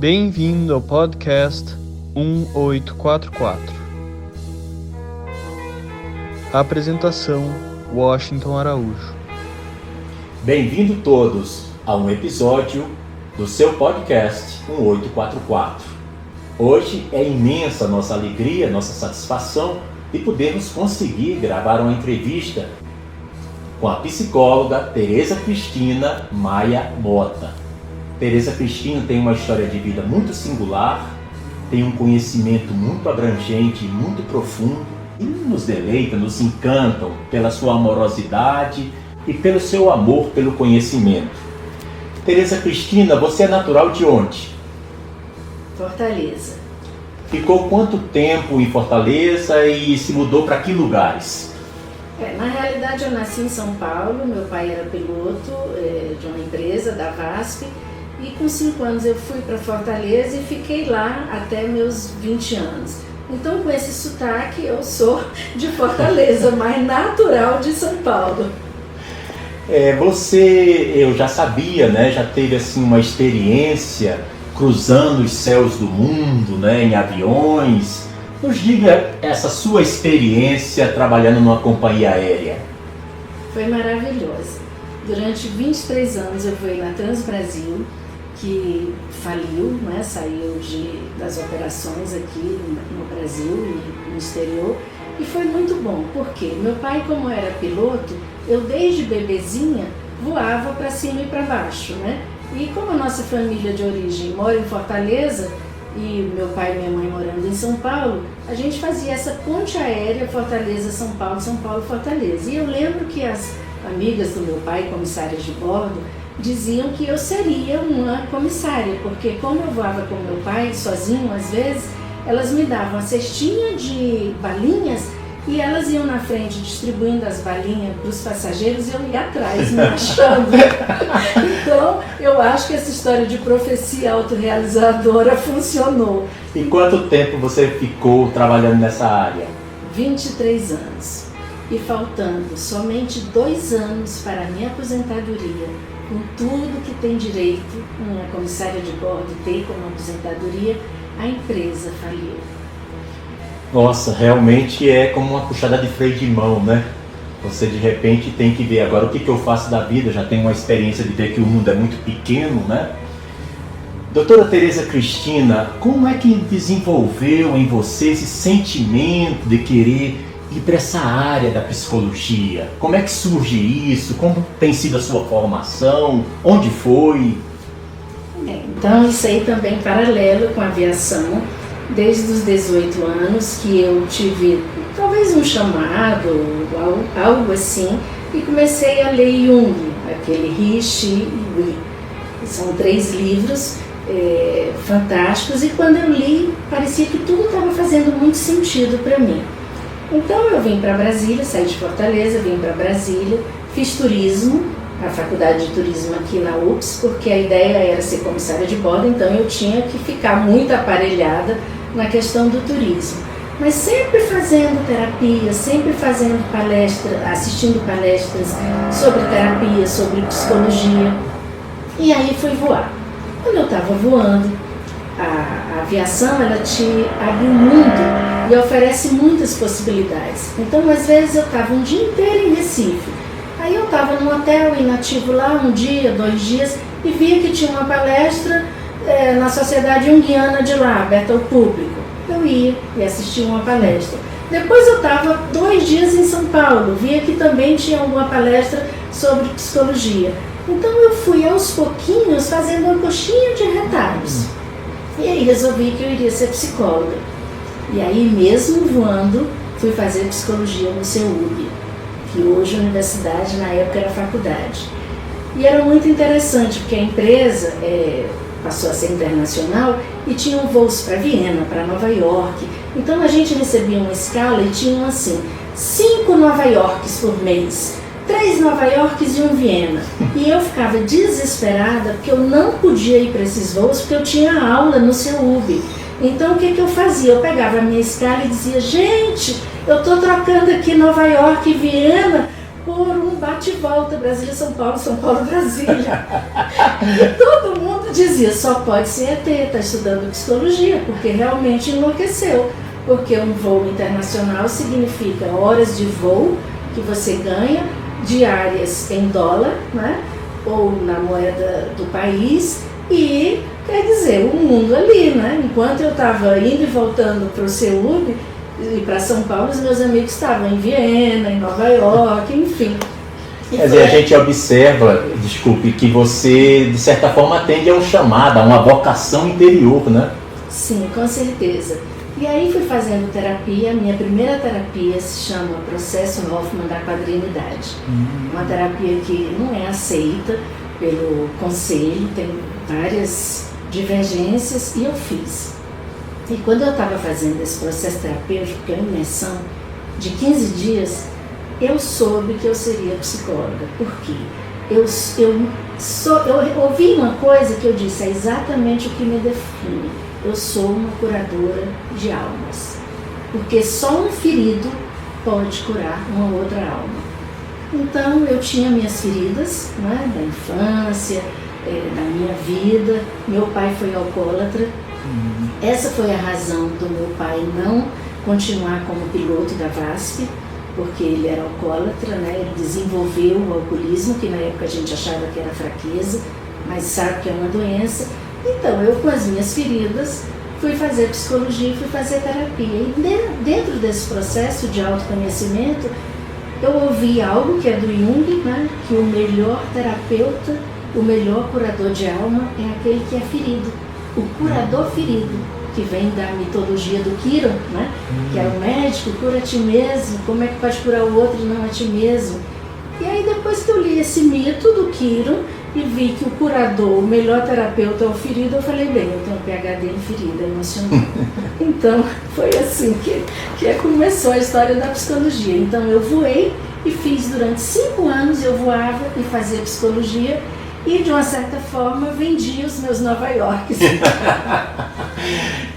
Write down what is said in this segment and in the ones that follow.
Bem-vindo ao podcast 1844. Apresentação: Washington Araújo. Bem-vindo todos a um episódio do seu podcast 1844. Hoje é imensa nossa alegria, nossa satisfação de podermos conseguir gravar uma entrevista com a psicóloga Tereza Cristina Maia Mota. Tereza Cristina tem uma história de vida muito singular, tem um conhecimento muito abrangente, muito profundo e nos deleita, nos encantam pela sua amorosidade e pelo seu amor pelo conhecimento. Tereza Cristina, você é natural de onde? Fortaleza. Ficou quanto tempo em Fortaleza e se mudou para que lugares? Na realidade eu nasci em São Paulo, meu pai era piloto de uma empresa, da VASP, e com 5 anos eu fui para Fortaleza e fiquei lá até meus 20 anos. Então com esse sotaque eu sou de Fortaleza, mas natural de São Paulo. Eu já sabia, né? Já teve assim uma experiência cruzando os céus do mundo, né? Em aviões. Nos diga essa sua experiência trabalhando numa companhia aérea. Foi maravilhosa. Durante 23 anos eu fui na Transbrasil, que faliu, né? Saiu das operações aqui no Brasil e no exterior. E foi muito bom, porque meu pai, como era piloto, eu desde bebezinha voava para cima e para baixo, né? E como a nossa família de origem mora em Fortaleza, e meu pai e minha mãe morando em São Paulo, a gente fazia essa ponte aérea Fortaleza-São Paulo, São Paulo-Fortaleza. E eu lembro que as amigas do meu pai, comissárias de bordo, diziam que eu seria uma comissária, porque como eu voava com meu pai sozinho, às vezes, elas me davam a cestinha de balinhas e elas iam na frente distribuindo as balinhas para os passageiros e eu ia atrás me achando. Então, eu acho que essa história de profecia autorrealizadora funcionou. E quanto tempo você ficou trabalhando nessa área? 23 anos. E faltando somente 2 anos para a minha aposentadoria, com tudo que tem direito uma comissária de bordo ter como aposentadoria, a empresa faliu. Nossa, realmente é como uma puxada de freio de mão, né? Você de repente tem que ver agora o que eu faço da vida, já tenho uma experiência de ver que o mundo é muito pequeno, né? Doutora Tereza Cristina, como é que desenvolveu em você esse sentimento de querer ir para essa área da psicologia? Como é que surge isso? Como tem sido a sua formação? Onde foi? Então isso aí também paralelo com a aviação. Desde os 18 anos que eu tive talvez um chamado, algo assim, e comecei a ler Jung, aquele He, She e We. São 3 livros fantásticos e quando eu li, parecia que tudo estava fazendo muito sentido para mim. Então eu vim para Brasília, saí de Fortaleza, vim para Brasília, fiz turismo, a faculdade de turismo aqui na UFS, porque a ideia era ser comissária de bordo, então eu tinha que ficar muito aparelhada na questão do turismo. Mas sempre fazendo terapia, sempre fazendo palestra, assistindo palestras sobre terapia, sobre psicologia. E aí fui voar. Quando eu estava voando, a aviação ela te abre um mundo e oferece muitas possibilidades. Então às vezes eu estava um dia inteiro em Recife. Aí eu estava num hotel inativo lá, 1 dia, 2 dias, e via que tinha uma palestra na Sociedade Junguiana de lá, aberta ao público. Eu ia e assistia uma palestra. Depois eu estava 2 dias em São Paulo, via que também tinha alguma palestra sobre psicologia. Então eu fui aos pouquinhos fazendo uma coxinha de retalhos. E aí resolvi que eu iria ser psicóloga. E aí mesmo voando, fui fazer psicologia no CEUB, que hoje é universidade, na época era faculdade. E era muito interessante, porque a empresa passou a ser internacional e tinham voos para Viena, para Nova York. Então a gente recebia uma escala e tinham assim, 5 Nova Yorks por mês, 3 Nova Yorks e 1 Viena. E eu ficava desesperada porque eu não podia ir para esses voos porque eu tinha aula no CEUB. Então o que eu fazia? Eu pegava a minha escala e dizia, gente, eu estou trocando aqui Nova York e Viena por um bate-volta, Brasília-São Paulo, São Paulo-Brasília. Todo mundo dizia, só pode ser ET, está estudando psicologia, porque realmente enlouqueceu. Porque um voo internacional significa horas de voo que você ganha, diárias em dólar, né? Ou na moeda do país, e quer dizer, o mundo ali, né? Enquanto eu estava indo e voltando para o Seúl e para São Paulo, os meus amigos estavam em Viena, em Nova York, enfim. Quer dizer, a gente observa, desculpe, que você, de certa forma, atende a um chamado, a uma vocação interior, né? Sim, com certeza. E aí fui fazendo terapia, minha primeira terapia se chama Processo Hoffman da Quadrinidade. Uma terapia que não é aceita pelo conselho, tem várias divergências, e eu fiz. E quando eu estava fazendo esse processo terapêutico, que é uma imersão de 15 dias, eu soube que eu seria psicóloga. Por quê? Eu ouvi uma coisa que eu disse, é exatamente o que me define. Eu sou uma curadora de almas. Porque só um ferido pode curar uma outra alma. Então, eu tinha minhas feridas, né, da infância, da minha vida. Meu pai foi alcoólatra. Essa foi a razão do meu pai não continuar como piloto da VASP, porque ele era alcoólatra, né? Ele desenvolveu o alcoolismo, que na época a gente achava que era fraqueza, mas sabe que é uma doença. Então, eu com as minhas feridas fui fazer psicologia, fui fazer terapia. E dentro desse processo de autoconhecimento, eu ouvi algo que é do Jung, né? Que o melhor terapeuta, o melhor curador de alma é aquele que é ferido. O curador ferido, que vem da mitologia do Kiron, né? Que é o médico, cura a ti mesmo, como é que pode curar o outro e não a ti mesmo? E aí depois que eu li esse mito do Kiron e vi que o curador, o melhor terapeuta é o ferido, eu falei, bem, eu tenho um PhD em ferida emocional. Então foi assim que começou a história da psicologia. Então eu voei e fiz durante 5 anos, eu voava e fazia psicologia. E, de uma certa forma, vendia os meus Nova Yorks.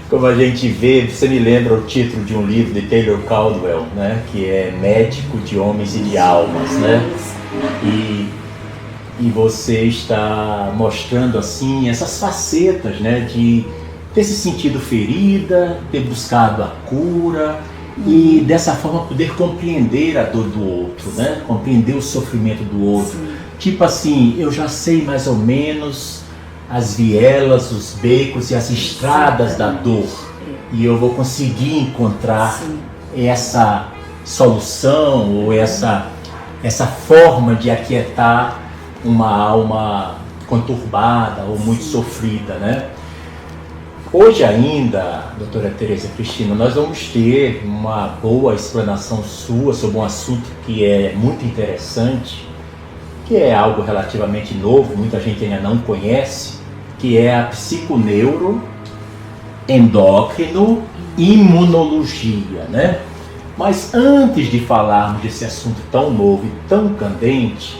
Como a gente vê, você me lembra o título de um livro de Taylor Caldwell, né? Que é Médico de Homens e de Almas, né? E você está mostrando, assim, essas facetas, né? De ter se sentido ferida, ter buscado a cura e, dessa forma, poder compreender a dor do outro, né? Compreender o sofrimento do outro. Sim. Tipo assim, eu já sei mais ou menos as vielas, os becos e as estradas da dor. E eu vou conseguir encontrar essa solução ou essa forma de aquietar uma alma conturbada ou muito sofrida, né? Hoje ainda, doutora Tereza Cristina, nós vamos ter uma boa explanação sua sobre um assunto que é muito interessante, que é algo relativamente novo, muita gente ainda não conhece, que é a psiconeuroendócrino-imunologia, né? Mas antes de falarmos desse assunto tão novo e tão candente,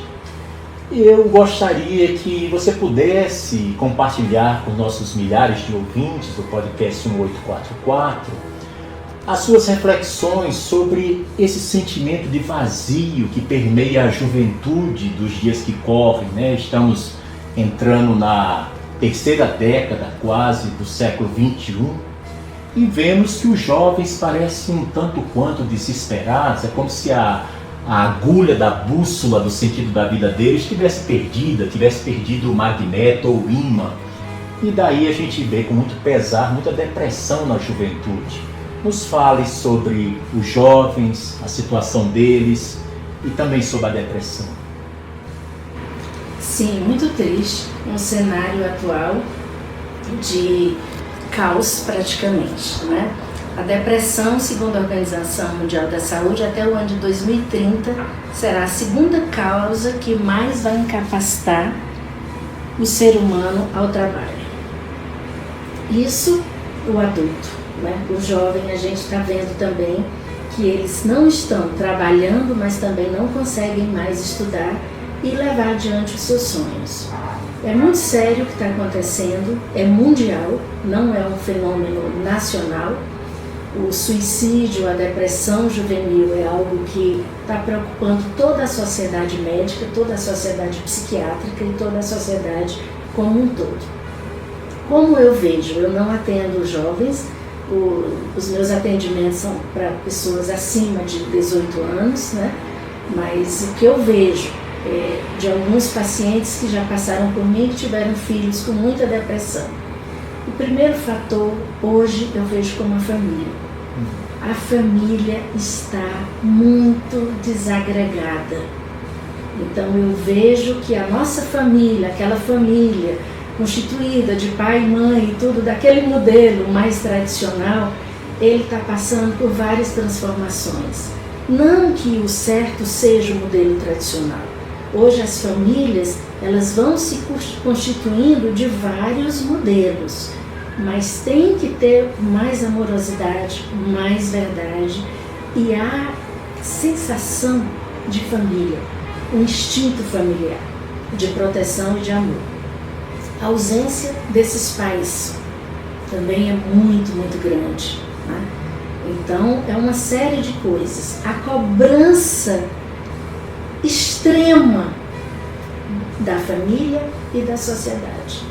eu gostaria que você pudesse compartilhar com nossos milhares de ouvintes do podcast 1844 as suas reflexões sobre esse sentimento de vazio que permeia a juventude dos dias que correm, né? Estamos entrando na terceira década quase do século XXI e vemos que os jovens parecem um tanto quanto desesperados. É como se a agulha da bússola do sentido da vida deles tivesse perdido o magneto ou o ímã. E daí a gente vê com muito pesar, muita depressão na juventude. Nos fale sobre os jovens, a situação deles e também sobre a depressão. Sim, muito triste. Um cenário atual de caos praticamente, né? A depressão, segundo a Organização Mundial da Saúde, até o ano de 2030 será a segunda causa que mais vai incapacitar o ser humano ao trabalho. Isso o adulto. O jovem, a gente está vendo também que eles não estão trabalhando, mas também não conseguem mais estudar e levar adiante os seus sonhos. É muito sério o que está acontecendo, é mundial, não é um fenômeno nacional. O suicídio, a depressão juvenil é algo que está preocupando toda a sociedade médica, toda a sociedade psiquiátrica e toda a sociedade como um todo. Como eu vejo, eu não atendo jovens, os meus atendimentos são para pessoas acima de 18 anos, né? Mas o que eu vejo de alguns pacientes que já passaram por mim, que tiveram filhos com muita depressão. O primeiro fator, hoje, eu vejo como a família. A família está muito desagregada. Então eu vejo que a nossa família, aquela família constituída de pai e mãe e tudo, daquele modelo mais tradicional, ele está passando por várias transformações. Não que o certo seja o modelo tradicional. Hoje as famílias, elas vão se constituindo de vários modelos, mas tem que ter mais amorosidade, mais verdade e a sensação de família, o instinto familiar, de proteção e de amor. A ausência desses pais também é muito, muito grande, né? Então, é uma série de coisas. A cobrança extrema da família e da sociedade.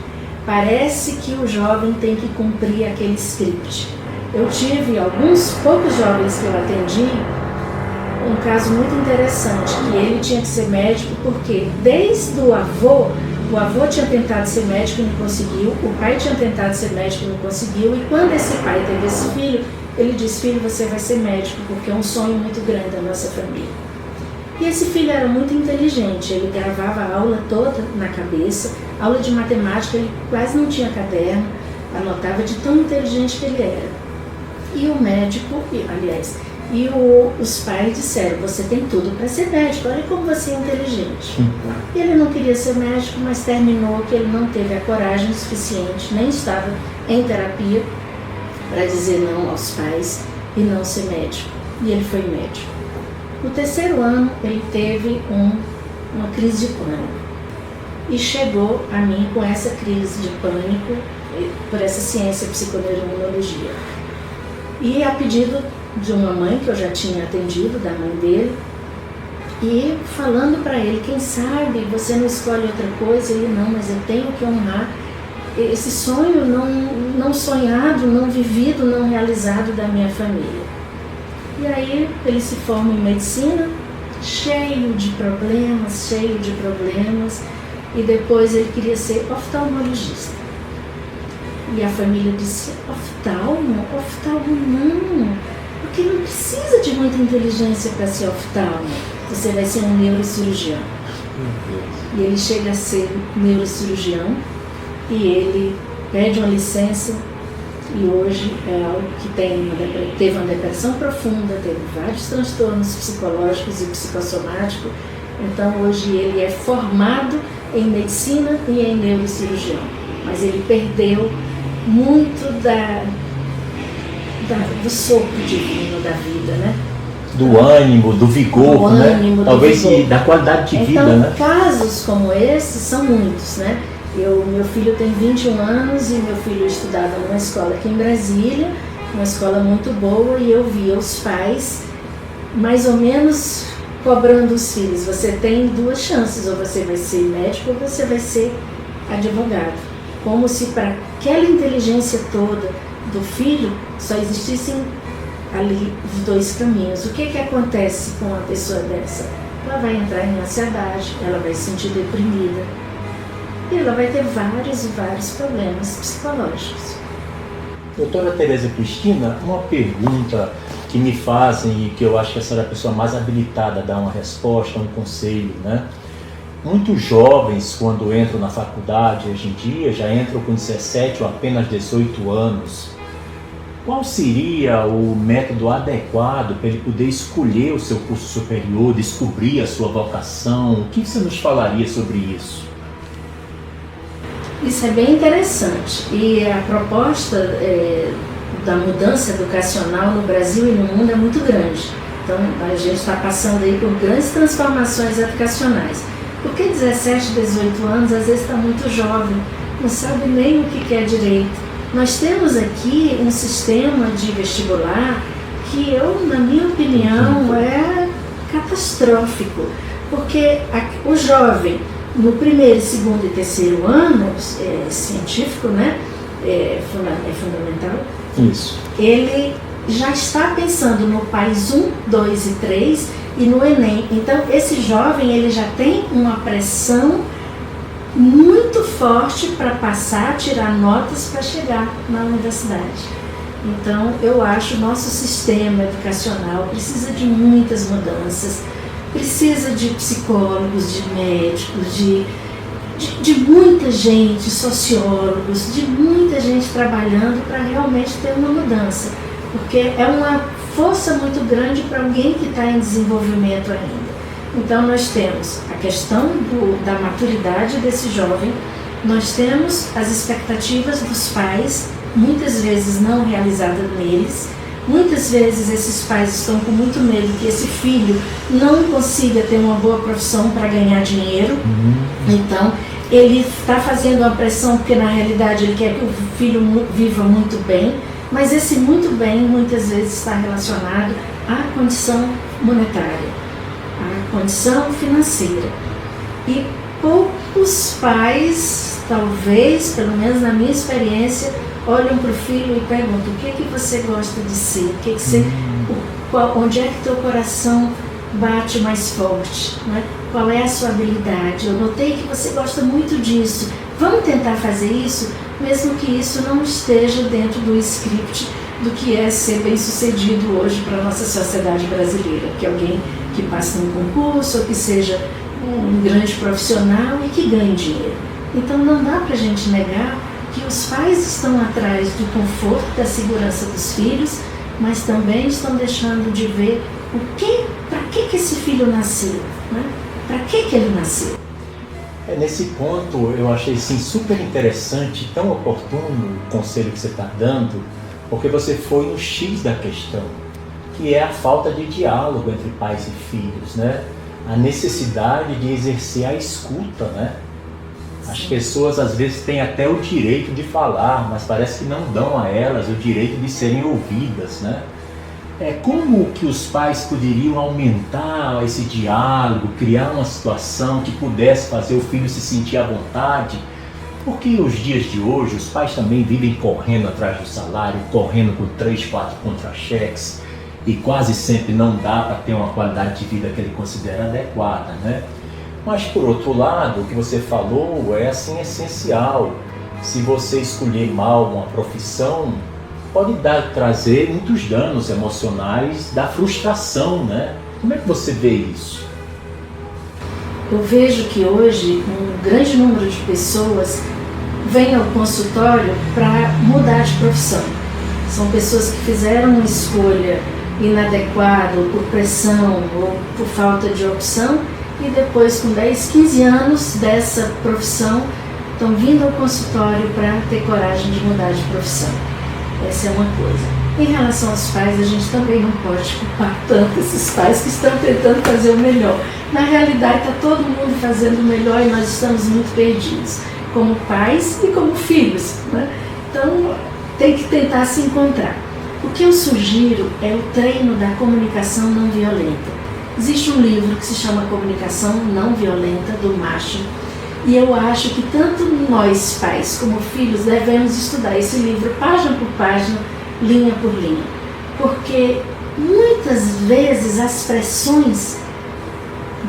Parece que o jovem tem que cumprir aquele script. Eu tive alguns poucos jovens que eu atendi, um caso muito interessante, que ele tinha que ser médico porque desde o avô tinha tentado ser médico e não conseguiu, o pai tinha tentado ser médico e não conseguiu, e quando esse pai teve esse filho, ele disse: filho, você vai ser médico, porque é um sonho muito grande da nossa família. E esse filho era muito inteligente, ele gravava a aula toda na cabeça, aula de matemática, ele quase não tinha caderno, anotava de tão inteligente que ele era. E o médico, os pais disseram: você tem tudo para ser médico, olha como você é inteligente. E ele não queria ser médico, mas terminou que ele não teve a coragem suficiente, nem estava em terapia, para dizer não aos pais e não ser médico. E ele foi médico. No terceiro ano, ele teve uma crise de pânico. E chegou a mim com essa crise de pânico, por essa ciência psiconeuroimunologia. E a pedido de uma mãe que eu já tinha atendido, da mãe dele, e falando para ele: quem sabe você não escolhe outra coisa? Ele: não, mas eu tenho que honrar esse sonho não sonhado, não vivido, não realizado da minha família. E aí ele se forma em medicina, cheio de problemas, e depois ele queria ser oftalmologista. E a família disse: oftalmo? Oftalmo não, porque não precisa de muita inteligência para ser oftalmo, você vai ser um neurocirurgião. E ele chega a ser neurocirurgião, e ele pede uma licença, e hoje é algo que teve uma depressão profunda, teve vários transtornos psicológicos e psicossomáticos. Então hoje ele é formado em medicina e em neurocirurgião, mas ele perdeu muito do sopro divino da vida, né? Do ânimo, do vigor, do né? Ânimo, talvez do vigor. Da qualidade de vida, então, né? Casos como esses são muitos, né? Meu filho tem 21 anos e meu filho estudava numa escola aqui em Brasília, uma escola muito boa, e eu via os pais mais ou menos cobrando os filhos: você tem duas chances, ou você vai ser médico ou você vai ser advogado. Como se para aquela inteligência toda do filho só existissem ali os dois caminhos. O que acontece com uma pessoa dessa? Ela vai entrar em ansiedade, ela vai se sentir deprimida, e ela vai ter vários e vários problemas psicológicos. Doutora Tereza Cristina, uma pergunta que me fazem e que eu acho que essa é a pessoa mais habilitada a dar uma resposta, um conselho, né? Muitos jovens, quando entram na faculdade hoje em dia, já entram com 17 ou apenas 18 anos. Qual seria o método adequado para ele poder escolher o seu curso superior, descobrir a sua vocação? O que você nos falaria sobre isso? Isso é bem interessante, e a proposta da mudança educacional no Brasil e no mundo é muito grande. Então a gente está passando aí por grandes transformações educacionais. Porque 17, 18 anos às vezes está muito jovem, não sabe nem o que quer direito, Nós temos aqui um sistema de vestibular que na minha opinião, é catastrófico, porque o jovem, no primeiro, segundo e terceiro ano, científico, né, é fundamental, Isso. ele já está pensando no PAIS 1, 2 e 3 e no Enem. Então, esse jovem, ele já tem uma pressão muito forte para passar, tirar notas para chegar na universidade. Então, eu acho que o nosso sistema educacional precisa de muitas mudanças, precisa de psicólogos, de médicos, de muita gente, sociólogos, de muita gente trabalhando para realmente ter uma mudança, porque é uma força muito grande para alguém que está em desenvolvimento ainda. Então, nós temos a questão da maturidade desse jovem, nós temos as expectativas dos pais, muitas vezes não realizadas neles. Muitas vezes esses pais estão com muito medo que esse filho não consiga ter uma boa profissão para ganhar dinheiro. Então, ele está fazendo uma pressão porque na realidade ele quer que o filho viva muito bem, mas esse muito bem muitas vezes está relacionado à condição monetária, à condição financeira. E poucos pais, talvez, pelo menos na minha experiência, olham para o filho e perguntam: o que você gosta de ser? Onde é que teu coração bate mais forte? Né? Qual é a sua habilidade? Eu notei que você gosta muito disso. Vamos tentar fazer isso, mesmo que isso não esteja dentro do script do que é ser bem-sucedido hoje para a nossa sociedade brasileira, que é alguém que passe num concurso, ou que seja um grande profissional e que ganhe dinheiro. Então não dá para a gente negar que os pais estão atrás do conforto, da segurança dos filhos, mas também estão deixando de ver para que esse filho nasceu, né? Para que ele nasceu. Nesse ponto eu achei assim, super interessante, tão oportuno o conselho que você está dando, porque você foi no X da questão, que é a falta de diálogo entre pais e filhos, né? A necessidade de exercer a escuta, né? As pessoas às vezes têm até o direito de falar, mas parece que não dão a elas o direito de serem ouvidas, né? Como que os pais poderiam aumentar esse diálogo, criar uma situação que pudesse fazer o filho se sentir à vontade? Porque os dias de hoje os pais também vivem correndo atrás do salário, correndo com 3, 4 contra-cheques, e quase sempre não dá para ter uma qualidade de vida que ele considera adequada, né? Mas, por outro lado, o que você falou é assim essencial. Se você escolher mal uma profissão, pode trazer muitos danos emocionais da frustração, né? Como é que você vê isso? Eu vejo que hoje um grande número de pessoas vem ao consultório para mudar de profissão. São pessoas que fizeram uma escolha inadequada, ou por pressão, ou por falta de opção, e depois, com 10, 15 anos dessa profissão, estão vindo ao consultório para ter coragem de mudar de profissão. Essa é uma coisa. Em relação aos pais, a gente também não pode culpar tanto esses pais que estão tentando fazer o melhor. Na realidade, está todo mundo fazendo o melhor e nós estamos muito perdidos, como pais e como filhos, né? Então, tem que tentar se encontrar. O que eu sugiro é o treino da comunicação não violenta. Existe um livro que se chama Comunicação Não Violenta, do Marshall, e eu acho que tanto nós, pais, como filhos, devemos estudar esse livro página por página, linha por linha, porque muitas vezes as pressões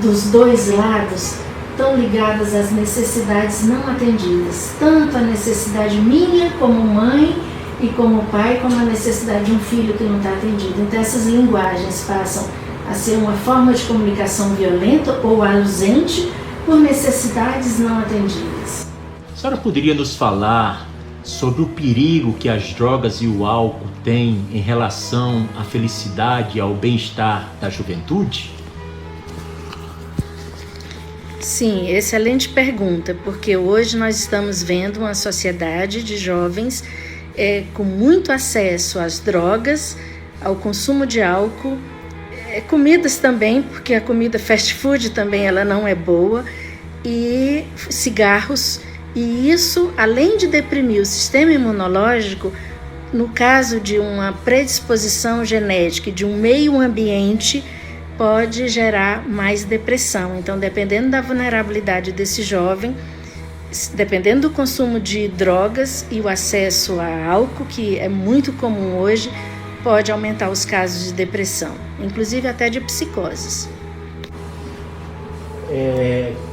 dos dois lados estão ligadas às necessidades não atendidas, tanto a necessidade minha como mãe e como pai, como a necessidade de um filho que não está atendido. Então essas linguagens passam a ser uma forma de comunicação violenta ou ausente por necessidades não atendidas. A senhora poderia nos falar sobre o perigo que as drogas e o álcool têm em relação à felicidade e ao bem-estar da juventude? Sim, excelente pergunta, porque hoje nós estamos vendo uma sociedade de jovens com muito acesso às drogas, ao consumo de álcool, comidas também, porque a comida fast food também ela não é boa, e cigarros E isso, além de deprimir o sistema imunológico, no caso de uma predisposição genética, de um meio ambiente, pode gerar mais depressão. Então, dependendo da vulnerabilidade desse jovem, dependendo do consumo de drogas e o acesso a álcool, que é muito comum hoje, pode aumentar os casos de depressão, inclusive até de psicoses.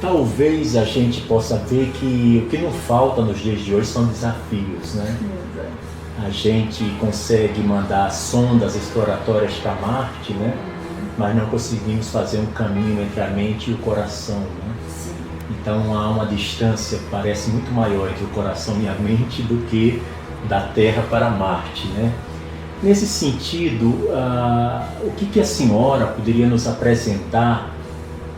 Talvez a gente possa ver que o que não falta nos dias de hoje são desafios, né? A gente consegue mandar sondas exploratórias para Marte, né? Mas não conseguimos fazer um caminho entre a mente e o coração, né? Então há uma distância, parece muito maior entre o coração e a mente do que da Terra para Marte, né? Nesse sentido, o que a senhora poderia nos apresentar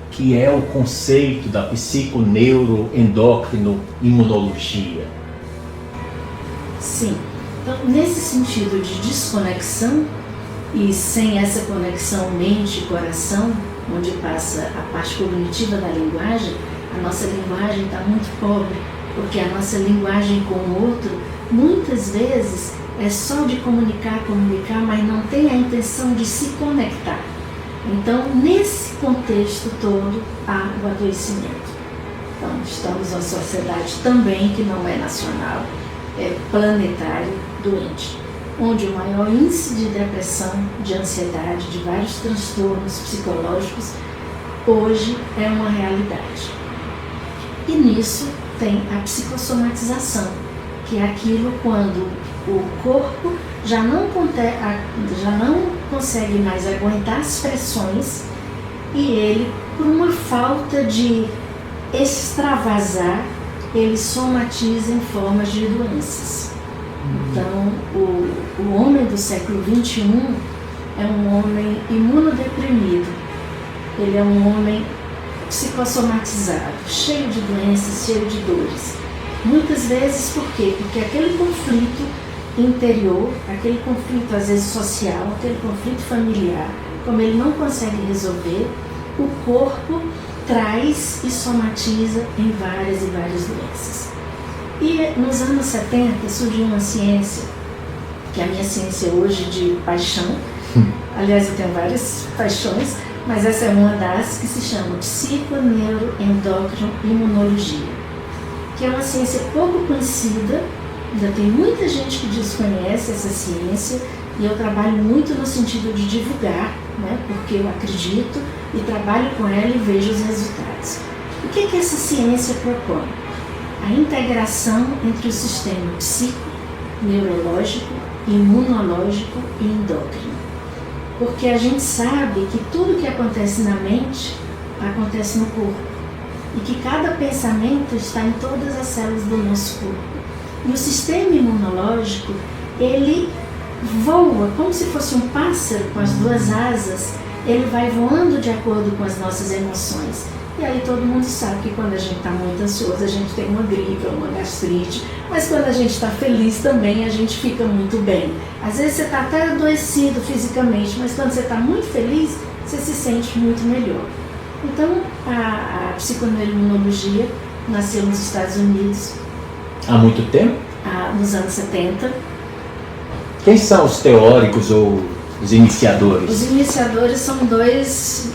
que é o conceito da psiconeuroendócrino-imunologia? Sim, então nesse sentido de desconexão, e sem essa conexão mente e coração, onde passa a parte cognitiva da linguagem, a nossa linguagem está muito pobre, porque a nossa linguagem com o outro, muitas vezes, é só de comunicar, mas não tem a intenção de se conectar. Então, nesse contexto todo, há o adoecimento. Então, estamos numa sociedade também que não é nacional, é planetário, doente, onde o maior índice de depressão, de ansiedade, de vários transtornos psicológicos, hoje é uma realidade. E nisso tem a psicossomatização, que é aquilo quando o corpo já não consegue mais aguentar as pressões e ele, por uma falta de extravasar, ele somatiza em formas de doenças. Então, o homem do século XXI é um homem imunodeprimido, ele é um homem psicossomatizado, cheio de doenças, cheio de dores. Muitas vezes, por quê? Porque aquele conflito interior, aquele conflito às vezes social, aquele conflito familiar, como ele não consegue resolver, o corpo traz e somatiza em várias e várias doenças. E nos anos 70 surgiu uma ciência, que é a minha ciência hoje de paixão, aliás eu tenho várias paixões, mas essa é uma das, que se chama psiconeuroendócrino-imunologia, que é uma ciência pouco conhecida, ainda tem muita gente que desconhece essa ciência, e eu trabalho muito no sentido de divulgar, né, porque eu acredito e trabalho com ela e vejo os resultados. O que essa ciência propõe? A integração entre o sistema psíquico, neurológico, imunológico e endócrino. Porque a gente sabe que tudo que acontece na mente acontece no corpo e que cada pensamento está em todas as células do nosso corpo. E o sistema imunológico, ele voa como se fosse um pássaro com as duas asas, ele vai voando de acordo com as nossas emoções. E aí todo mundo sabe que quando a gente está muito ansioso, a gente tem uma gripe ou uma gastrite, mas quando a gente está feliz também, a gente fica muito bem. Às vezes você está até adoecido fisicamente, mas quando você está muito feliz, você se sente muito melhor. Então, a psiconeuroimunologia nasceu nos Estados Unidos. Há muito tempo? Nos anos 70. Quem são os teóricos ou os iniciadores? Os iniciadores são dois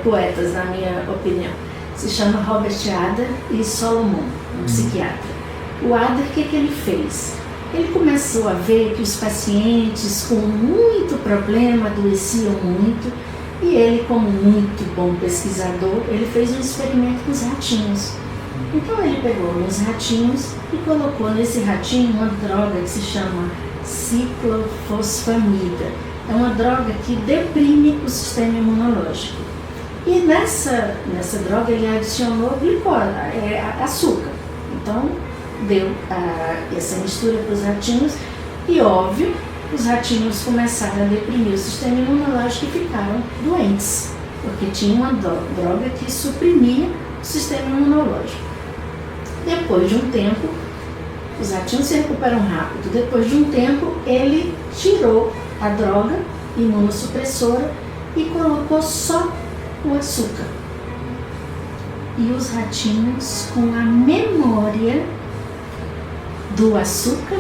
poetas, na minha opinião. Se chama Robert Adler e Solomon, um psiquiatra. O Adler, o que ele fez? Ele começou a ver que os pacientes com muito problema adoeciam muito, e ele, como muito bom pesquisador, ele fez um experimento com os ratinhos. Então ele pegou uns ratinhos e colocou nesse ratinho uma droga que se chama ciclofosfamida. É uma droga que deprime o sistema imunológico. E nessa droga ele adicionou glicose, açúcar. Então deu essa mistura para os ratinhos e, óbvio, os ratinhos começaram a deprimir o sistema imunológico e ficaram doentes, porque tinha uma droga que suprimia o sistema imunológico. Depois de um tempo, os ratinhos se recuperam rápido. Depois de um tempo, ele tirou a droga imunossupressora e colocou só o açúcar. E os ratinhos, com a memória do açúcar.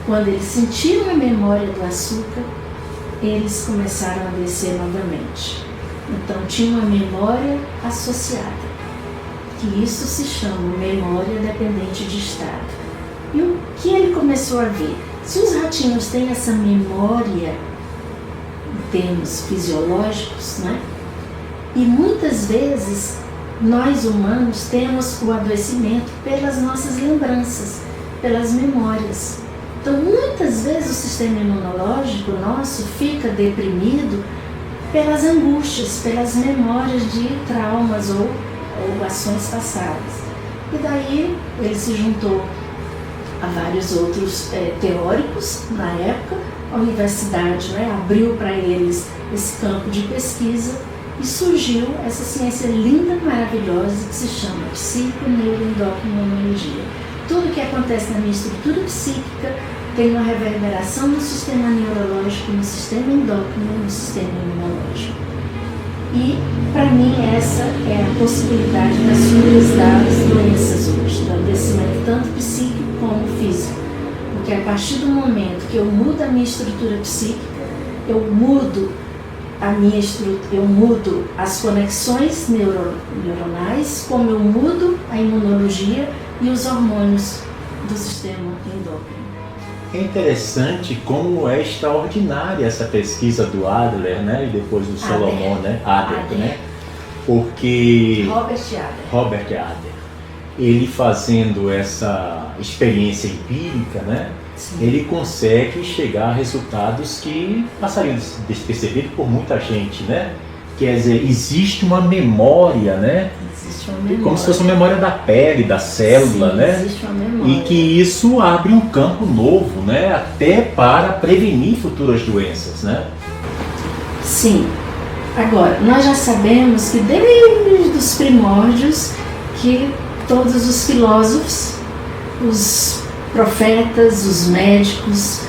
Quando eles sentiram a memória do açúcar, eles começaram a descer novamente. Então tinha uma memória associada, que isso se chama memória dependente de estado. E o que ele começou a ver? Se os ratinhos têm essa memória em termos fisiológicos, né? E muitas vezes nós humanos temos o adoecimento pelas nossas lembranças, pelas memórias. Então muitas vezes o sistema imunológico nosso fica deprimido pelas angústias, pelas memórias de traumas ou ações passadas. E daí ele se juntou a vários outros teóricos na época. A universidade, né, abriu para eles esse campo de pesquisa e surgiu essa ciência linda, maravilhosa, que se chama psiconeuroendocrinologia. Tudo que acontece na minha estrutura psíquica tem uma reverberação no sistema neurológico, no sistema endócrino, no sistema imunológico. E, para mim, essa é a possibilidade das curas das doenças hoje, do adoecimento tanto psíquico como físico. Porque a partir do momento que eu mudo a minha estrutura psíquica, eu mudo eu mudo as conexões neuronais, como eu mudo a imunologia e os hormônios do sistema endócrino. É interessante como é extraordinária essa pesquisa do Adler, né? E depois do Solomon, né? Adler, né? Porque Robert Adler, ele fazendo essa experiência empírica, né? Sim. Ele consegue chegar a resultados que passariam despercebidos por muita gente, né? Quer dizer, existe uma memória, né? Existe uma memória. Como se fosse uma memória da pele, da célula, sim, né? Existe uma memória. E que isso abre um campo novo, né? Até para prevenir futuras doenças, né? Sim. Agora, nós já sabemos que desde os primórdios que todos os filósofos, os profetas, os médicos,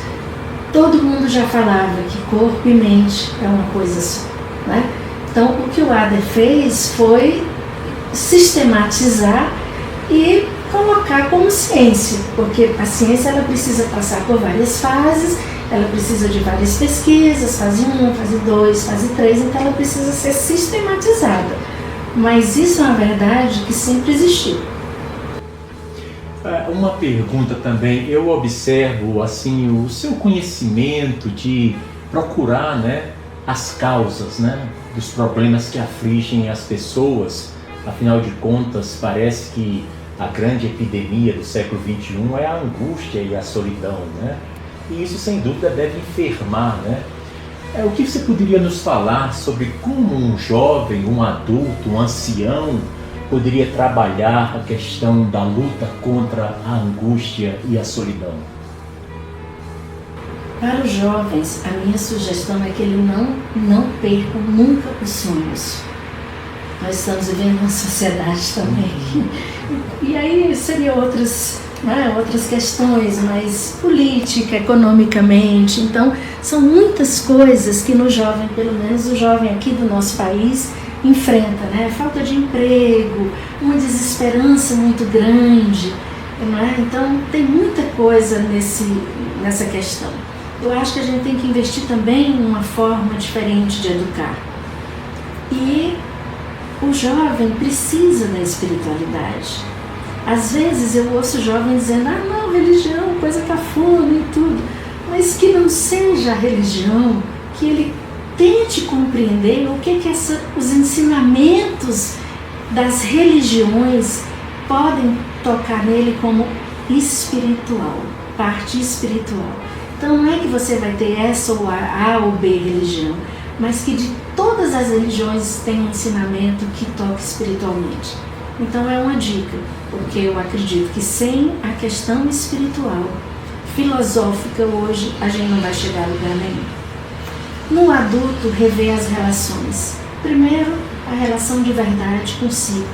todo mundo já falava que corpo e mente é uma coisa só, né? Então, o que o Adler fez foi sistematizar e colocar como ciência, porque a ciência ela precisa passar por várias fases, ela precisa de várias pesquisas, fase 1, fase 2, fase 3, então ela precisa ser sistematizada. Mas isso é uma verdade que sempre existiu. Uma pergunta também, eu observo assim o seu conhecimento de procurar, né, as causas, né, dos problemas que afligem as pessoas. Afinal de contas, parece que a grande epidemia do século XXI é a angústia e a solidão, né? E isso sem dúvida deve enfermar, né? O que você poderia nos falar sobre como um jovem, um adulto, um ancião poderia trabalhar a questão da luta contra a angústia e a solidão? Para os jovens, a minha sugestão é que eles não percam nunca os sonhos. Nós estamos vivendo uma sociedade também. E aí seriam outras questões, mais política, economicamente. Então, são muitas coisas que no jovem, pelo menos o jovem aqui do nosso país, enfrenta, né? Falta de emprego, uma desesperança muito grande, né? Então tem muita coisa nessa questão. Eu acho que a gente tem que investir também em uma forma diferente de educar. E o jovem precisa da espiritualidade. Às vezes eu ouço jovens dizendo, não, religião, coisa cafona e tudo, mas que não seja a religião, que ele tente compreender o que os ensinamentos das religiões podem tocar nele como espiritual, parte espiritual. Então não é que você vai ter essa ou A ou B religião, mas que de todas as religiões tem um ensinamento que toca espiritualmente. Então é uma dica, porque eu acredito que sem a questão espiritual, filosófica hoje, a gente não vai chegar a lugar nenhum. No adulto, rever as relações. Primeiro, a relação de verdade consigo.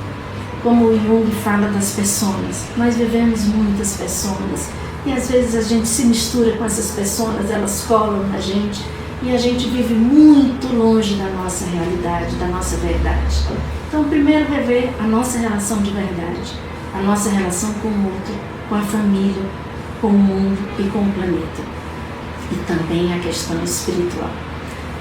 Como o Jung fala das pessoas, nós vivemos muitas pessoas e às vezes a gente se mistura com essas pessoas, elas colam na gente e a gente vive muito longe da nossa realidade, da nossa verdade. Então, primeiro, rever a nossa relação de verdade, a nossa relação com o outro, com a família, com o mundo e com o planeta. E também a questão espiritual.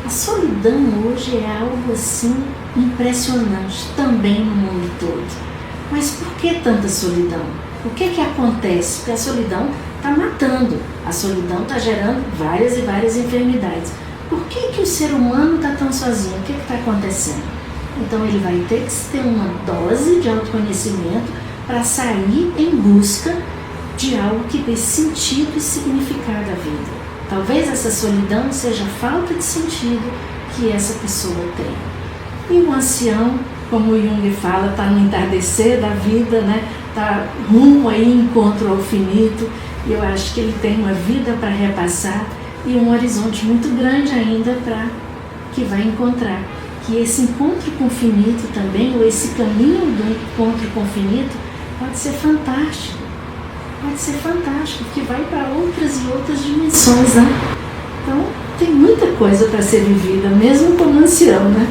A solidão hoje é algo assim impressionante, também no mundo todo. Mas por que tanta solidão? O que acontece? Porque a solidão está matando, a solidão está gerando várias e várias enfermidades. Por que o ser humano está tão sozinho? O que está acontecendo? Então ele vai ter que ter uma dose de autoconhecimento para sair em busca de algo que dê sentido e significado à vida. Talvez essa solidão seja a falta de sentido que essa pessoa tem. E o ancião, como o Jung fala, está no entardecer da vida, né? Está rumo aí, encontro ao finito. E eu acho que ele tem uma vida para repassar e um horizonte muito grande ainda para que vai encontrar. Que esse encontro com o finito também, ou esse caminho do encontro com o finito, pode ser fantástico. Pode ser fantástico, porque vai para outras e outras dimensões, né? Então, tem muita coisa para ser vivida, mesmo como ancião, né?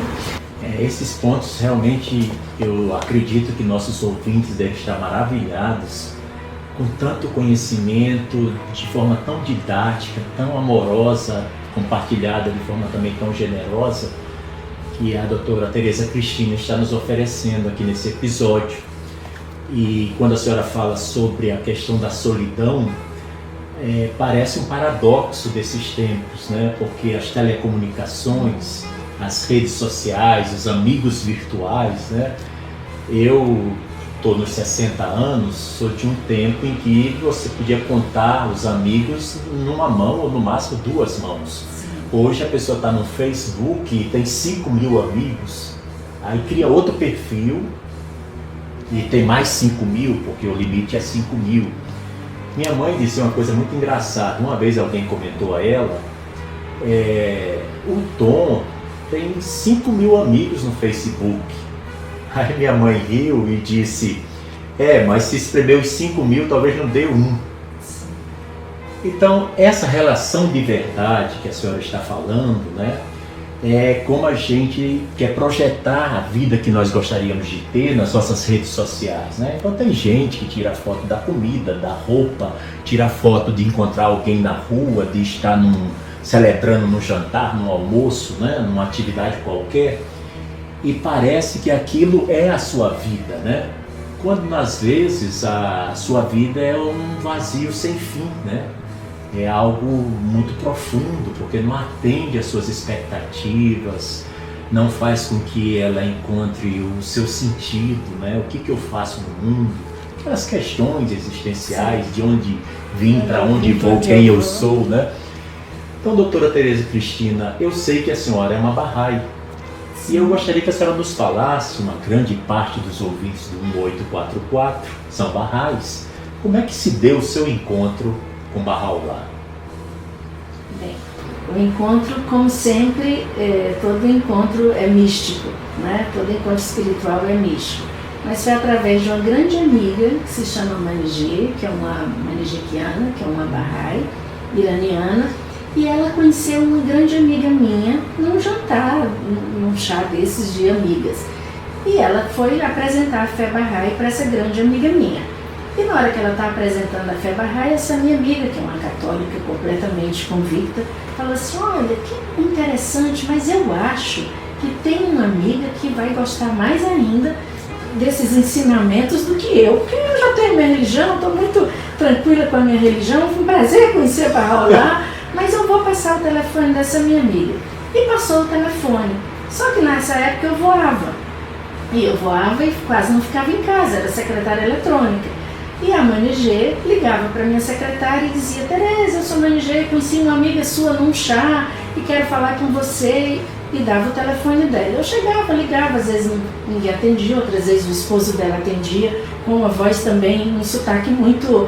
Esses pontos, realmente, eu acredito que nossos ouvintes devem estar maravilhados com tanto conhecimento, de forma tão didática, tão amorosa, compartilhada de forma também tão generosa, que a doutora Tereza Cristina está nos oferecendo aqui nesse episódio. E quando a senhora fala sobre a questão da solidão, parece um paradoxo desses tempos, né? Porque as telecomunicações, as redes sociais, os amigos virtuais, né? Eu estou nos 60 anos, sou de um tempo em que você podia contar os amigos numa mão ou no máximo 2 mãos. Hoje a pessoa está no Facebook e tem 5 mil amigos, aí cria outro perfil e tem mais 5 mil, porque o limite é 5 mil. Minha mãe disse uma coisa muito engraçada. Uma vez alguém comentou a ela, o Tom tem 5 mil amigos no Facebook. Aí minha mãe riu e disse, mas se escrever os 5 mil, talvez não dê 1. Então, essa relação de verdade que a senhora está falando, né, é como a gente quer projetar a vida que nós gostaríamos de ter nas nossas redes sociais, né? Então tem gente que tira foto da comida, da roupa, tira foto de encontrar alguém na rua, de estar celebrando num jantar, num almoço, né, numa atividade qualquer, e parece que aquilo é a sua vida, né? Quando às vezes a sua vida é um vazio sem fim, né? É algo muito profundo, porque não atende às suas expectativas, não faz com que ela encontre o seu sentido, né? O que eu faço no mundo, aquelas questões existenciais, de onde vim, para onde vou, quem eu sou, né? Então, doutora Tereza Cristina, eu sei que a senhora é uma Bahá'í, e eu gostaria que a senhora nos falasse, uma grande parte dos ouvintes do 1844 são Bahá'ís, como é que se deu o seu encontro com Baha'u'lláh? Bem, o encontro, como sempre, todo encontro é místico, né? Todo encontro espiritual é místico. Mas foi através de uma grande amiga que se chama Maniji, que é uma manijikiana, que é uma Bahá'í iraniana, e ela conheceu uma grande amiga minha num jantar, num chá desses de amigas. E ela foi apresentar a fé Bahá'í para essa grande amiga minha. E na hora que ela está apresentando a fé Bahá'í, essa minha amiga, que é uma católica completamente convicta, falou assim, olha, que interessante, mas eu acho que tem uma amiga que vai gostar mais ainda desses ensinamentos do que eu, porque eu já tenho minha religião, estou muito tranquila com a minha religião, foi um prazer conhecer Baha'u'lláh, mas eu vou passar o telefone dessa minha amiga. E passou o telefone. Só que nessa época eu voava. E eu voava e quase não ficava em casa, era secretária eletrônica. E a Manijê ligava para minha secretária e dizia, Tereza, eu sou Manijê, conheci uma amiga sua num chá e quero falar com você. E dava o telefone dela. Eu chegava, ligava, às vezes ninguém atendia, outras vezes o esposo dela atendia, com uma voz também, um sotaque muito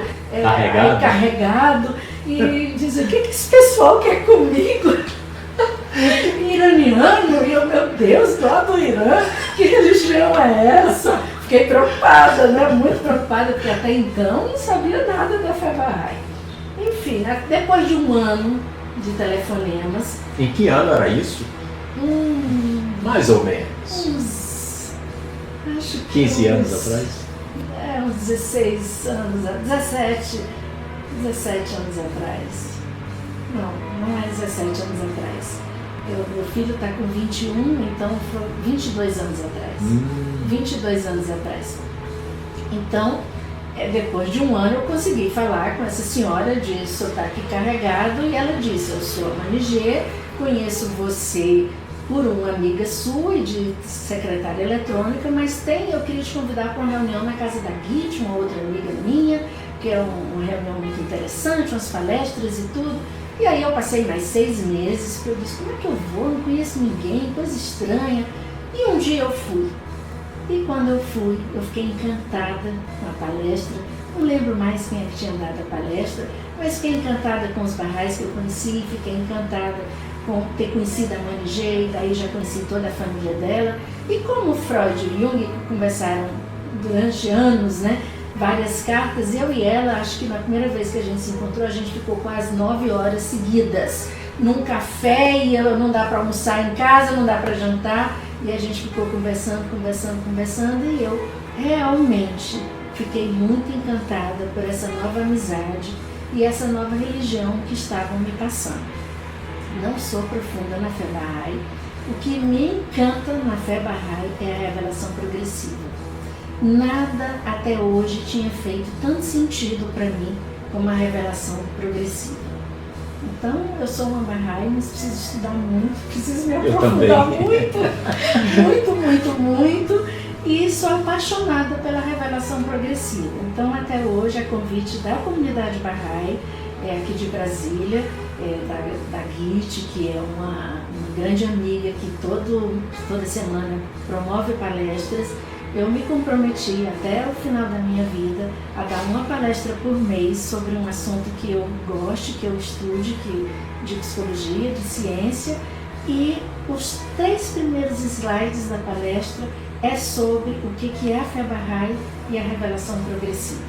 carregado. E dizia, o que esse pessoal quer comigo? Iraniano? E eu, meu Deus, lá do Irã, que religião é essa? Fiquei preocupada, né? Muito preocupada, porque até então não sabia nada da fé Bahá'í. Enfim, depois de um ano de telefonemas... Em que ano era isso? Mais ou menos. Acho que 15 anos atrás? uns 16 anos, 17 anos atrás. Não é 17 anos atrás. Meu filho está com 21, então foi 22 anos atrás. 22 anos atrás. Então, depois de um ano eu consegui falar com essa senhora de sotaque carregado e ela disse: eu sou a Manigê, conheço você por uma amiga sua e de secretária eletrônica, mas eu queria te convidar para uma reunião na casa da Guite, uma outra amiga minha, que é uma reunião muito interessante, umas palestras e tudo. E aí eu passei mais 6 meses, porque eu disse: como é que eu vou? Não conheço ninguém, coisa estranha. E um dia eu fui. E quando eu fui, eu fiquei encantada com a palestra. Não lembro mais quem é que tinha dado a palestra, mas fiquei encantada com os Baha'is que eu conheci, fiquei encantada com ter conhecido a Manigê, e daí já conheci toda a família dela. E como Freud e Jung conversaram durante anos, né, várias cartas, eu e ela, acho que na primeira vez que a gente se encontrou, a gente ficou quase 9 horas seguidas num café, e não dá para almoçar em casa, não dá para jantar, e a gente ficou conversando, e eu realmente fiquei muito encantada por essa nova amizade e essa nova religião que estavam me passando. Não sou profunda na fé Bahá'í. O que me encanta na fé Bahá'í é a revelação progressiva. Nada até hoje tinha feito tanto sentido para mim como a revelação progressiva. Então, eu sou uma Bahá'í, mas preciso estudar muito, preciso me aprofundar muito, e sou apaixonada pela revelação progressiva. Então, até hoje, a convite da comunidade Bahá'í, aqui de Brasília, da Guite, que é uma grande amiga que toda semana promove palestras. Eu me comprometi até o final da minha vida a dar uma palestra por mês sobre um assunto que eu goste, que eu estude, de psicologia, de ciência, e os 3 primeiros slides da palestra é sobre o que é a fé Bahá'í e a revelação progressiva,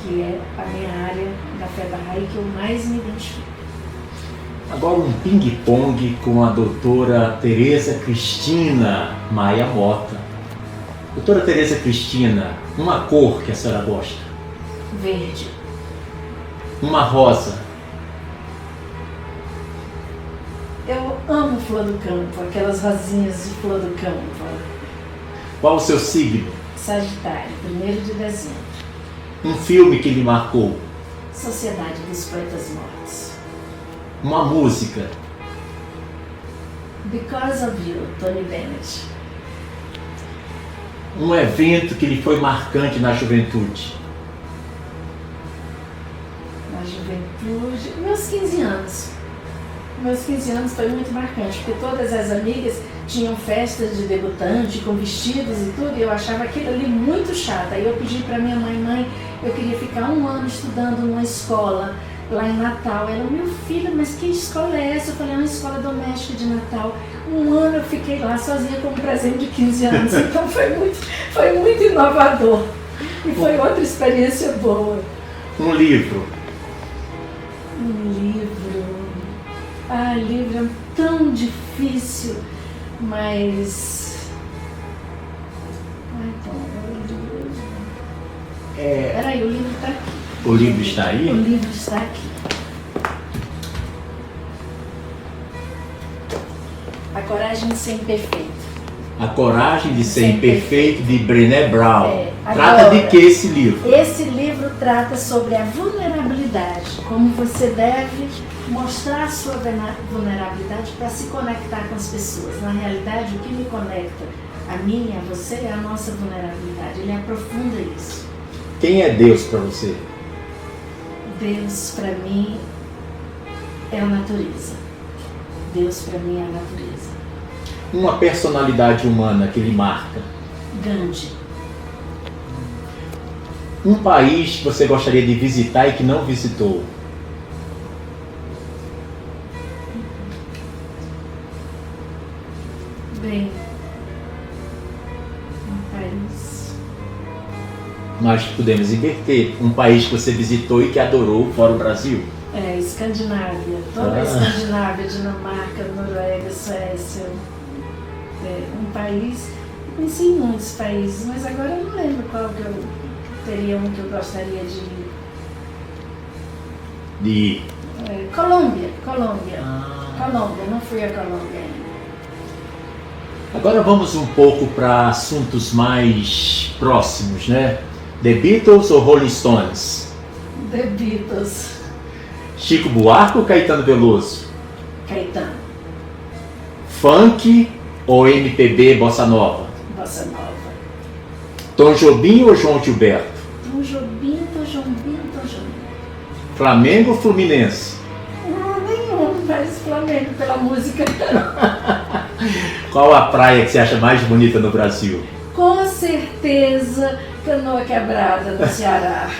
que é a minha área da fé Bahá'í que eu mais me identifico. Agora um ping-pong com a doutora Tereza Cristina Maia Mota. Doutora Tereza Cristina, uma cor que a senhora gosta? Verde. Uma rosa? Eu amo flor do campo, aquelas rosinhas de flor do campo. Qual o seu signo? Sagitário, 1º de dezembro. Um filme que lhe marcou? Sociedade dos Poetas Mortos. Uma música? Because of You, Tony Bennett. Um evento que lhe foi marcante na juventude? Na juventude, meus 15 anos. Meus 15 anos foi muito marcante, porque todas as amigas tinham festas de debutante, com vestidos e tudo, e eu achava aquilo ali muito chato. Aí eu pedi para minha mãe, eu queria ficar 1 ano estudando numa escola lá em Natal. Ela: meu filho, mas que escola é essa? Eu falei: é uma escola doméstica de Natal. 1 ano eu fiquei lá sozinha como presente de 15 anos, então foi muito inovador. E foi outra experiência boa. Um livro? Livro é tão difícil, mas... Peraí, o livro está aqui. O livro está aí? O livro está aqui. A Coragem de Ser Imperfeito. A Coragem de Ser Imperfeito, de Brené Brown. Agora, trata de que esse livro? Esse livro trata sobre a vulnerabilidade, como você deve mostrar a sua vulnerabilidade para se conectar com as pessoas. Na realidade, o que me conecta a mim e a você é a nossa vulnerabilidade. Ele aprofunda isso. Quem é Deus para você? Deus para mim é a natureza. Deus para mim é a natureza. Uma personalidade humana que lhe marca? Gandhi. Um país que você gostaria de visitar e que não visitou? Bem, um país... Nós podemos inverter. Um país que você visitou e que adorou fora o Brasil? Escandinávia. Toda a Escandinávia, Dinamarca, Noruega, Suécia. Um país... Eu conheci muitos países, mas agora eu não lembro qual que eu teria um que eu gostaria de ir. Colômbia. Colômbia, não fui a Colômbia ainda. Agora vamos um pouco para assuntos mais próximos, né? The Beatles ou Rolling Stones? The Beatles. Chico Buarque ou Caetano Veloso? Caetano. Funk ou MPB Bossa Nova? Bossa Nova. Tom Jobim ou João Gilberto? Tom Jobim. Flamengo ou Fluminense? Nenhum, mas Flamengo pela música. Qual a praia que você acha mais bonita no Brasil? Com certeza, Canoa Quebrada, no Ceará.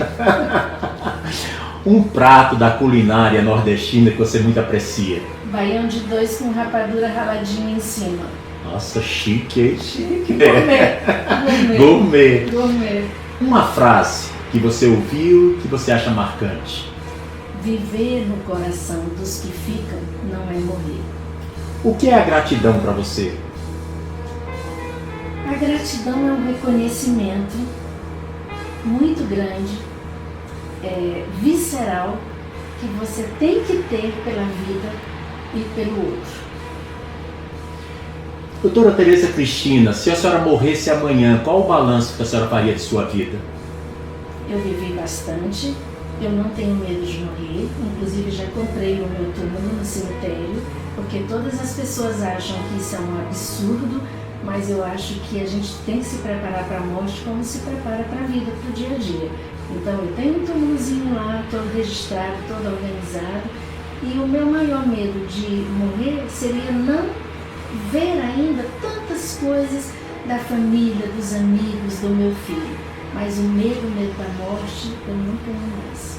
Um prato da culinária nordestina que você muito aprecia? Baião de dois com rapadura raladinha em cima. Nossa, chique, hein? Chique, gourmet. Uma frase que você ouviu que você acha marcante? Viver no coração dos que ficam não é morrer. O que é a gratidão para você? A gratidão é um reconhecimento muito grande, visceral, que você tem que ter pela vida e pelo outro. Doutora Tereza Cristina, se a senhora morresse amanhã, qual o balanço que a senhora faria de sua vida? Eu vivi bastante, eu não tenho medo de morrer, inclusive já comprei o meu túmulo no cemitério, porque todas as pessoas acham que isso é um absurdo, mas eu acho que a gente tem que se preparar para a morte como se prepara para a vida, para o dia a dia. Então eu tenho um túmulozinho lá, todo registrado, todo organizado, e o meu maior medo de morrer seria não ver ainda tantas coisas da família, dos amigos, do meu filho. Mas o medo da morte, eu não tenho mais.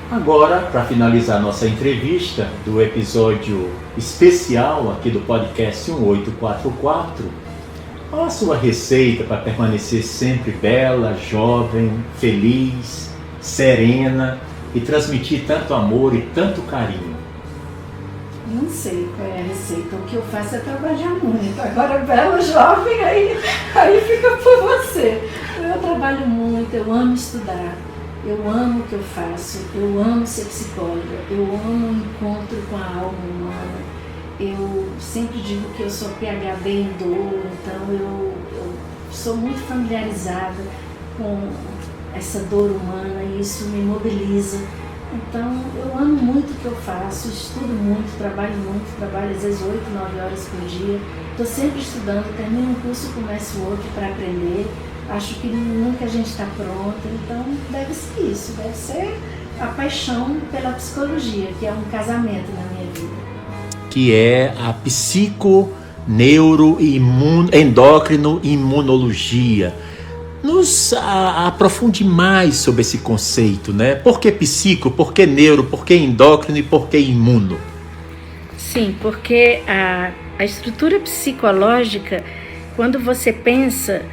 Agora, para finalizar nossa entrevista do episódio especial aqui do podcast 1844, qual a sua receita para permanecer sempre bela, jovem, feliz, serena e transmitir tanto amor e tanto carinho? Não sei qual é a receita. O que eu faço é trabalhar muito. Agora, bela, jovem, aí fica por você. Eu trabalho muito, eu amo estudar, eu amo o que eu faço, eu amo ser psicóloga, eu amo o encontro com a alma humana. Eu sempre digo que eu sou PhD em dor, então eu sou muito familiarizada com essa dor humana e isso me mobiliza. Então, eu amo muito o que eu faço, estudo muito, trabalho às vezes 8, 9 horas por dia. Estou sempre estudando, termino um curso, começo outro para aprender. Acho que nunca a gente está pronta, então deve ser isso, deve ser a paixão pela psicologia, que é um casamento na minha vida. Que é a psico-neuro-endócrino-imunologia. Nos aprofunde mais sobre esse conceito, né? Por que psico, por que neuro, por que endócrino e por que imuno? Sim, porque a estrutura psicológica, quando você pensa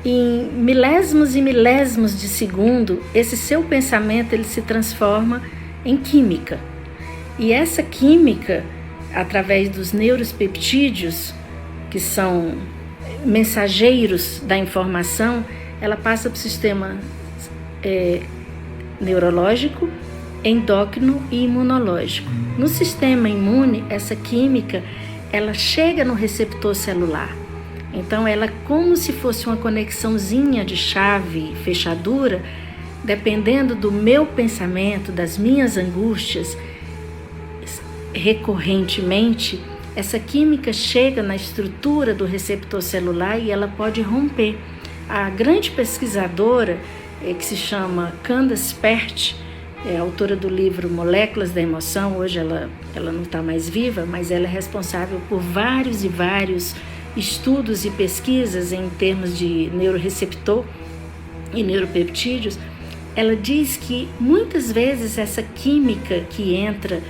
em milésimos e milésimos de segundo, esse seu pensamento ele se transforma em química. E essa química, através dos neuropeptídeos, que são mensageiros da informação, ela passa para o sistema neurológico, endócrino e imunológico. No sistema imune, essa química, ela chega no receptor celular. Então, ela é como se fosse uma conexãozinha de chave, fechadura, dependendo do meu pensamento, das minhas angústias, recorrentemente, essa química chega na estrutura do receptor celular e ela pode romper. A grande pesquisadora, que se chama Candace Pert, é autora do livro Moléculas da Emoção, hoje ela não está mais viva, mas ela é responsável por vários e vários estudos e pesquisas em termos de neuroreceptor e neuropeptídeos. Ela diz que muitas vezes essa química que entra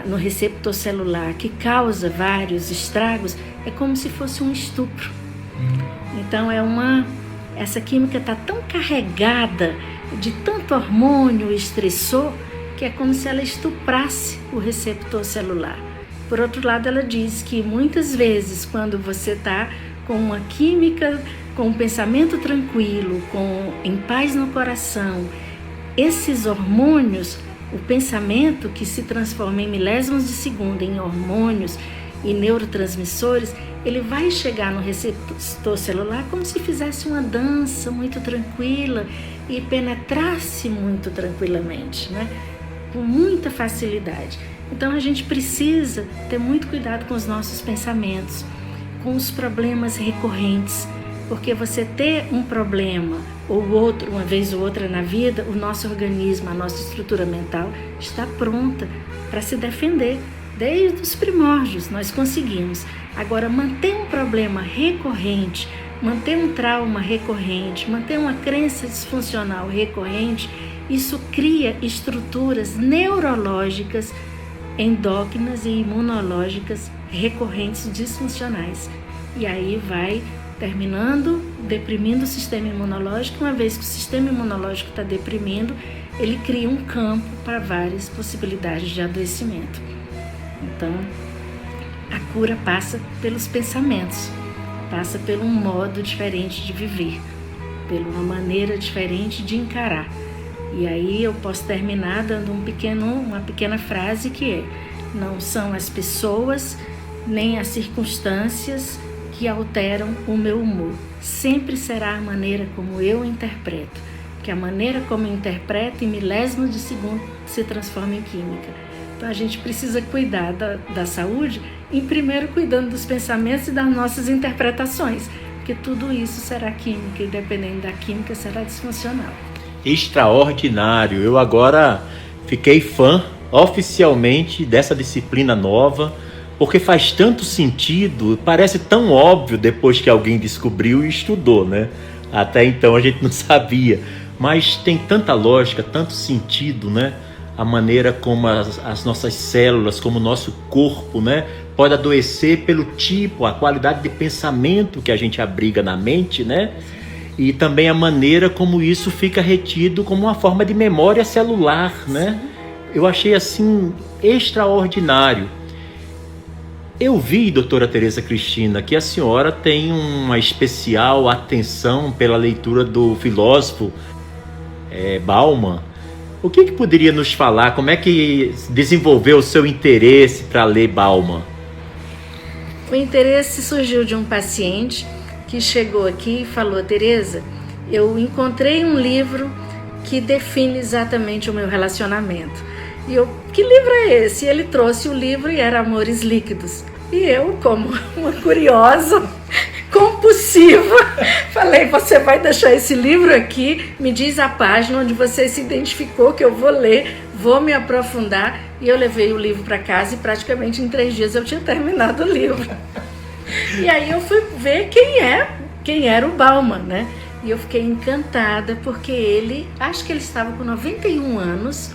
no receptor celular, que causa vários estragos, é como se fosse um estupro. Então essa química está tão carregada de tanto hormônio e estressor que é como se ela estuprasse o receptor celular. Por outro lado, ela diz que muitas vezes quando você está com uma química com um pensamento tranquilo, em paz no coração, esses hormônios, o pensamento que se transforma em milésimos de segundo em hormônios e neurotransmissores, ele vai chegar no receptor celular como se fizesse uma dança muito tranquila e penetrasse muito tranquilamente, né? Com muita facilidade. Então a gente precisa ter muito cuidado com os nossos pensamentos, com os problemas recorrentes, porque você ter um problema ou outro, uma vez ou outra na vida, o nosso organismo, a nossa estrutura mental está pronta para se defender. Desde os primórdios nós conseguimos. Agora, manter um problema recorrente, manter um trauma recorrente, manter uma crença disfuncional recorrente, isso cria estruturas neurológicas, endócrinas e imunológicas recorrentes disfuncionais. E aí vai terminando, deprimindo o sistema imunológico. Uma vez que o sistema imunológico está deprimindo, ele cria um campo para várias possibilidades de adoecimento. Então, a cura passa pelos pensamentos, passa por um modo diferente de viver, por uma maneira diferente de encarar. E aí eu posso terminar dando uma pequena frase que é: não são as pessoas nem as circunstâncias que alteram o meu humor. Sempre será a maneira como eu interpreto, que a maneira como eu interpreto em milésimos de segundo se transforma em química. Então a gente precisa cuidar da saúde, em primeiro cuidando dos pensamentos e das nossas interpretações, porque tudo isso será química e dependendo da química será disfuncional. Extraordinário! Eu agora fiquei fã oficialmente dessa disciplina nova, porque faz tanto sentido, parece tão óbvio depois que alguém descobriu e estudou, né? Até então a gente não sabia, mas tem tanta lógica, tanto sentido, né? A maneira como as nossas células, como o nosso corpo, né, pode adoecer pelo tipo, a qualidade de pensamento que a gente abriga na mente, né? E também a maneira como isso fica retido como uma forma de memória celular, né? Eu achei assim extraordinário. Eu vi, doutora Tereza Cristina, que a senhora tem uma especial atenção pela leitura do filósofo Bauman. O que poderia nos falar? Como é que desenvolveu o seu interesse para ler Bauman? O interesse surgiu de um paciente que chegou aqui e falou: Tereza, eu encontrei um livro que define exatamente o meu relacionamento. E eu, que livro é esse? E ele trouxe o livro e era Amores Líquidos. E eu, como uma curiosa, compulsiva, falei: você vai deixar esse livro aqui, me diz a página onde você se identificou que eu vou ler, vou me aprofundar. E eu levei o livro para casa e praticamente em 3 dias eu tinha terminado o livro. E aí eu fui ver quem era o Bauman, né? E eu fiquei encantada porque acho que ele estava com 91 anos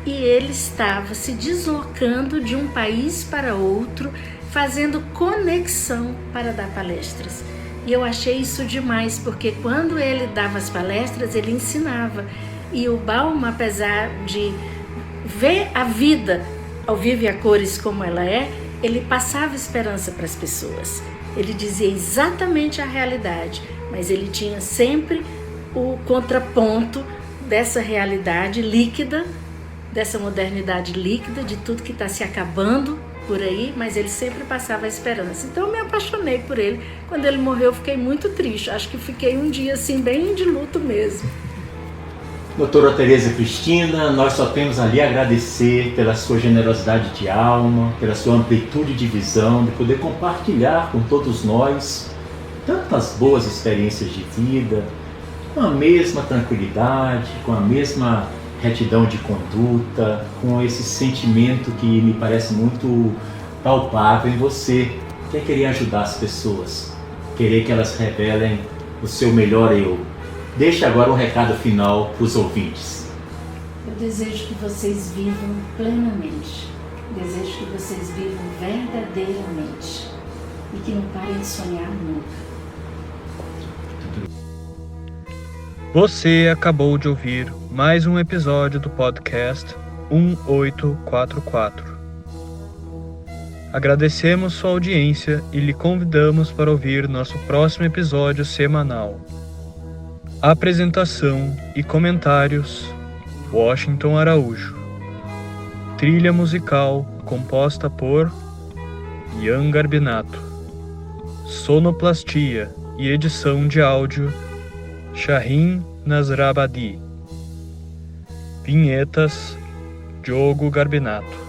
e ele estava se deslocando de um país para outro, fazendo conexão para dar palestras. E eu achei isso demais, porque quando ele dava as palestras, ele ensinava. E o Bauman, apesar de ver a vida ao vivo e a cores como ela é, ele passava esperança para as pessoas. Ele dizia exatamente a realidade, mas ele tinha sempre o contraponto dessa realidade líquida, dessa modernidade líquida, de tudo que está se acabando por aí, mas ele sempre passava a esperança. Então eu me apaixonei por ele. Quando ele morreu eu fiquei muito triste, acho que fiquei um dia assim bem de luto mesmo. Doutora Tereza Cristina, nós só temos ali a agradecer pela sua generosidade de alma, pela sua amplitude de visão, de poder compartilhar com todos nós tantas boas experiências de vida, com a mesma tranquilidade, com a mesma retidão de conduta, com esse sentimento que me parece muito palpável em você, que é querer ajudar as pessoas, querer que elas revelem o seu melhor eu. Deixe agora um recado final para os ouvintes. Eu desejo que vocês vivam plenamente, desejo que vocês vivam verdadeiramente e que não parem de sonhar nunca. Você acabou de ouvir mais um episódio do podcast 1844. Agradecemos sua audiência e lhe convidamos para ouvir nosso próximo episódio semanal. Apresentação e comentários: Washington Araújo. Trilha musical composta por Ian Garbinato. Sonoplastia e edição de áudio Shahin Nasrabadi. Vinhetas Diogo Garbinato.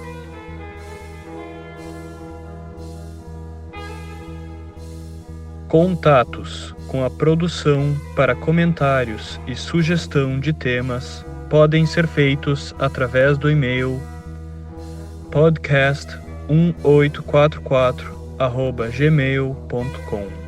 Contatos com a produção para comentários e sugestão de temas podem ser feitos através do e-mail podcast1844@gmail.com.